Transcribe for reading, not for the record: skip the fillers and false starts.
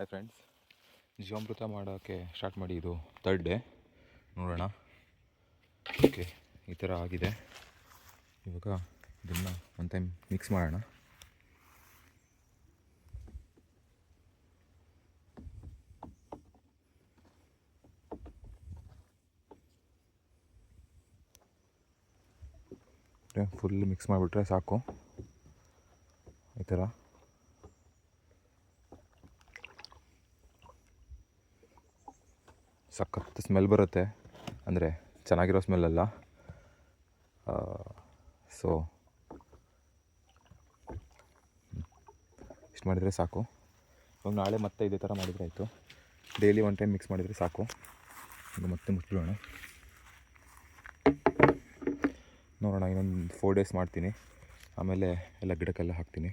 Hi friends, ಜೀವಾಮೃತ ಮಾಡೋಕ್ಕೆ start ಮಾಡಿ ಇದು 3rd ಡೇ. ನೋಡೋಣ. ಓಕೆ, ಈ ಥರ ಆಗಿದೆ. ಇವಾಗ ಇದನ್ನು ಒನ್ ಟೈಮ್ ಮಿಕ್ಸ್ ಮಾಡೋಣ. ಫುಲ್ ಮಿಕ್ಸ್ ಮಾಡಿಬಿಟ್ರೆ ಸಾಕು. ಈ ಥರ ಸಖತ್ ಸ್ಮೆಲ್ ಬರುತ್ತೆ, ಅಂದರೆ ಚೆನ್ನಾಗಿರೋ ಸ್ಮೆಲ್ಲಲ್ಲ. ಸೊ ಇಷ್ಟು ಮಾಡಿದರೆ ಸಾಕು. ಇವಾಗ ನಾಳೆ ಮತ್ತೆ ಇದೇ ಥರ ಮಾಡಿದರೆ ಆಯಿತು. ಡೈಲಿ ಒನ್ ಟೈಮ್ ಮಿಕ್ಸ್ ಮಾಡಿದರೆ ಸಾಕು. ಈಗ ಮತ್ತೆ ಮುಚ್ಚಿಬಿಡೋಣ. ನೋಡೋಣ, ಇನ್ನೊಂದು 4 ಡೇಸ್ ಮಾಡ್ತೀನಿ. ಆಮೇಲೆ ಎಲ್ಲ ಗಿಡಕ್ಕೆಲ್ಲ ಹಾಕ್ತೀನಿ.